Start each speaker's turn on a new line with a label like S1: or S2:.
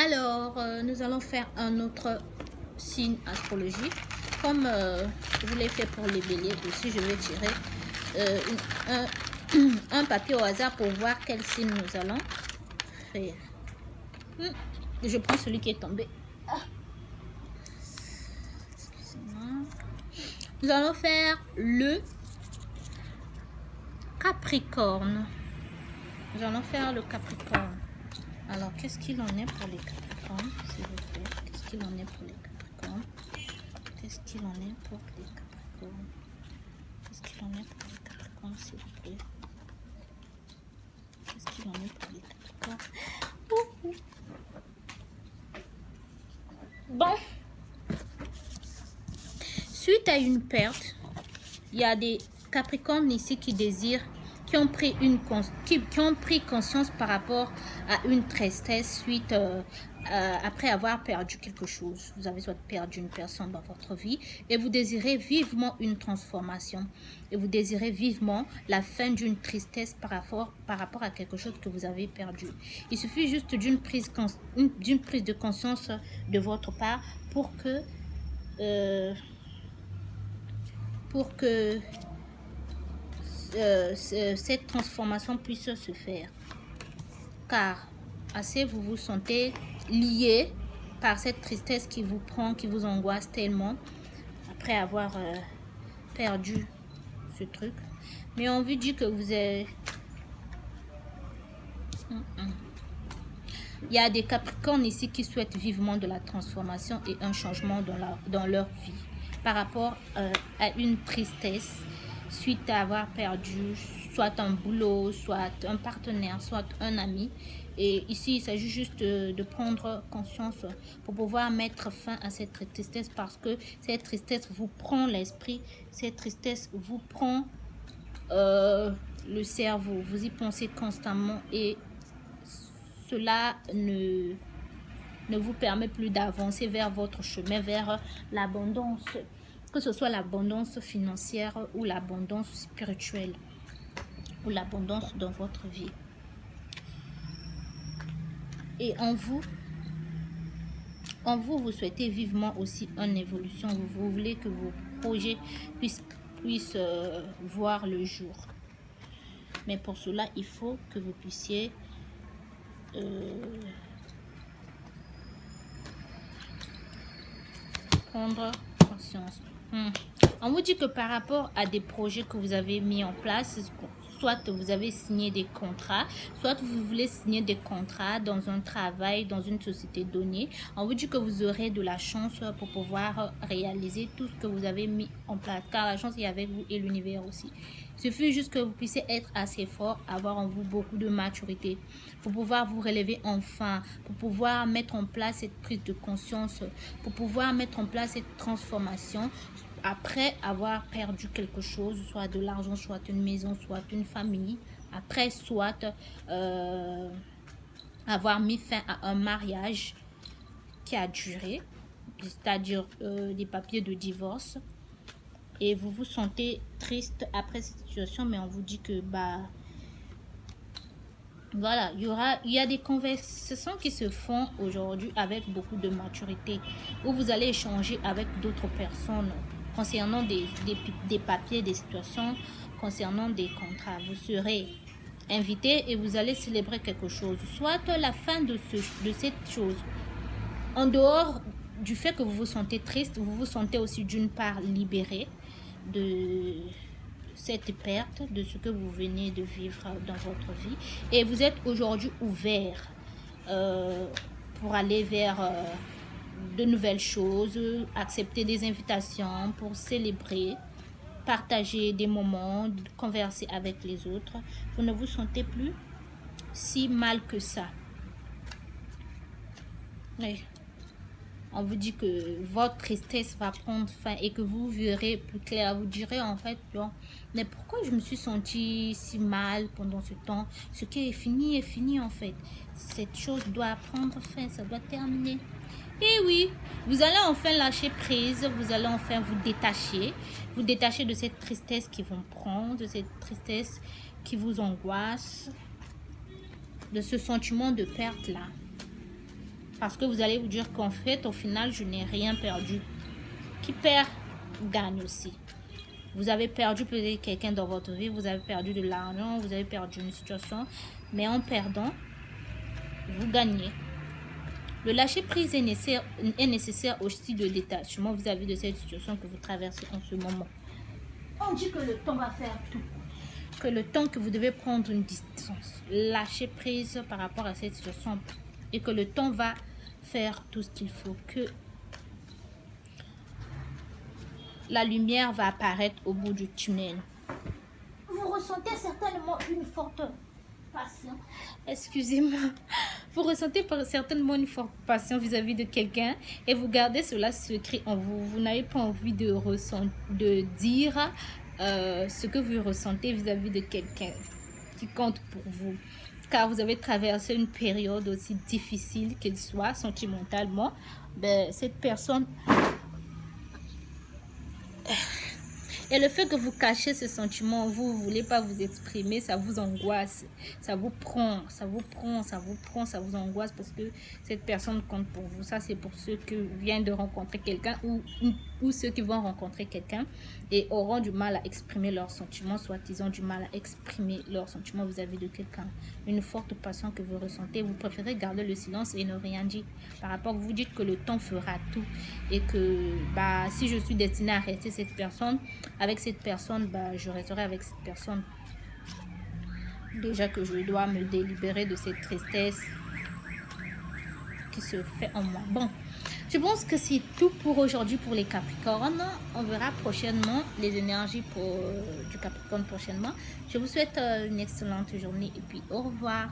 S1: Alors, nous allons faire un autre signe astrologique. Comme je vous l'ai fait pour les béliers aussi, je vais tirer un papier au hasard pour voir quel signe nous allons faire. Je prends celui qui est tombé. Nous allons faire le Capricorne. Nous allons faire le Capricorne. Alors, qu'est-ce qu'il en est pour les Capricornes, s'il vous plaît? Qu'est-ce qu'il en est pour les Capricornes? Qu'est-ce qu'il en est pour les Capricornes? Qu'est-ce qu'il en est pour les Capricornes, s'il vous plaît? Qu'est-ce qu'il en est pour les Capricornes? Bon. Suite à une perte, il y a des Capricornes ici qui désirent, qui ont pris conscience par rapport à une tristesse suite après avoir perdu quelque chose. Vous avez soit perdu une personne dans votre vie et vous désirez vivement une transformation. Et vous désirez vivement la fin d'une tristesse par rapport à quelque chose que vous avez perdu. Il suffit juste d'une prise de conscience de votre part pour que cette transformation puisse se faire. Car assez vous vous sentez lié par cette tristesse qui vous prend, qui vous angoisse tellement après avoir perdu ce truc. Mais on vous dit que vous êtes... Il y a des Capricornes ici qui souhaitent vivement de la transformation et un changement dans leur vie par rapport à une tristesse suite à avoir perdu soit un boulot, soit un partenaire, soit un ami. Et ici, il s'agit juste de prendre conscience pour pouvoir mettre fin à cette tristesse, parce que cette tristesse vous prend l'esprit, cette tristesse vous prend le cerveau. Vous y pensez constamment et cela ne vous permet plus d'avancer vers votre chemin, vers l'abondance, que ce soit l'abondance financière ou l'abondance spirituelle ou l'abondance dans votre vie. Et en vous, vous souhaitez vivement aussi une évolution. Vous voulez que vos projets puissent voir le jour. Mais pour cela, il faut que vous puissiez prendre conscience. On vous dit que par rapport à des projets que vous avez mis en place, soit vous avez signé des contrats, soit vous voulez signer des contrats dans un travail, dans une société donnée, on vous dit que vous aurez de la chance pour pouvoir réaliser tout ce que vous avez mis en place, car la chance est avec vous et l'univers aussi. Il suffit juste que vous puissiez être assez fort, avoir en vous beaucoup de maturité pour pouvoir vous relever enfin, pour pouvoir mettre en place cette prise de conscience, pour pouvoir mettre en place cette transformation après avoir perdu quelque chose, soit de l'argent, soit une maison, soit une famille, après soit avoir mis fin à un mariage qui a duré, c'est-à-dire des papiers de divorce. Et vous vous sentez triste après cette situation, mais on vous dit que voilà, il y a des conversations qui se font aujourd'hui avec beaucoup de maturité, où vous allez échanger avec d'autres personnes concernant des papiers, des situations, concernant des contrats. Vous serez invité et vous allez célébrer quelque chose, soit la fin de cette chose. En dehors du fait que vous vous sentez triste, vous vous sentez aussi d'une part libéré de cette perte, de ce que vous venez de vivre dans votre vie, et vous êtes aujourd'hui ouvert pour aller vers de nouvelles choses, accepter des invitations pour célébrer, partager des moments, converser avec les autres. Vous ne vous sentez plus si mal que ça. Oui. On vous dit que votre tristesse va prendre fin et que vous verrez plus clair. Vous direz en fait, bon, mais pourquoi je me suis sentie si mal pendant ce temps? Ce qui est fini en fait. Cette chose doit prendre fin, ça doit terminer. Et oui, vous allez enfin lâcher prise, vous allez enfin vous détacher de cette tristesse qui vous prend, de cette tristesse qui vous angoisse, de ce sentiment de perte là. Parce que vous allez vous dire qu'en fait, au final, je n'ai rien perdu. Qui perd, gagne aussi. Vous avez perdu peut-être quelqu'un dans votre vie, vous avez perdu de l'argent, vous avez perdu une situation. Mais en perdant, vous gagnez. Le lâcher prise est nécessaire aussi de détachement vis-à-vis de cette situation que vous traversez en ce moment. On dit que le temps va faire tout. Que le temps que vous devez prendre une distance, lâcher prise par rapport à cette situation et que le temps va faire tout ce qu'il faut, que la lumière va apparaître au bout du tunnel. Vous ressentez certainement une forte passion. Excusez-moi. Vous ressentez certainement une forte passion vis-à-vis de quelqu'un et vous gardez cela secret en vous. Vous n'avez pas envie de dire ce que vous ressentez vis-à-vis de quelqu'un qui compte pour vous. Car vous avez traversé une période aussi difficile qu'elle soit sentimentalement. Ben, cette personne... Et le fait que vous cachez ce sentiment, vous ne voulez pas vous exprimer, ça vous angoisse, ça vous prend, ça vous angoisse parce que cette personne compte pour vous. Ça, c'est pour ceux qui viennent de rencontrer quelqu'un ou ceux qui vont rencontrer quelqu'un et auront du mal à exprimer leurs sentiments, soit ils ont du mal à exprimer leurs sentiments vis-à-vis de quelqu'un. Une forte passion que vous ressentez, vous préférez garder le silence et ne rien dire. Par rapport, vous dites que le temps fera tout et que si je suis destinée à rester avec cette personne, je resterai avec cette personne. Déjà que je dois me délibérer de cette tristesse qui se fait en moi. Bon, je pense que c'est tout pour aujourd'hui pour les Capricornes. On verra prochainement les énergies du Capricorne prochainement. Je vous souhaite une excellente journée et puis au revoir.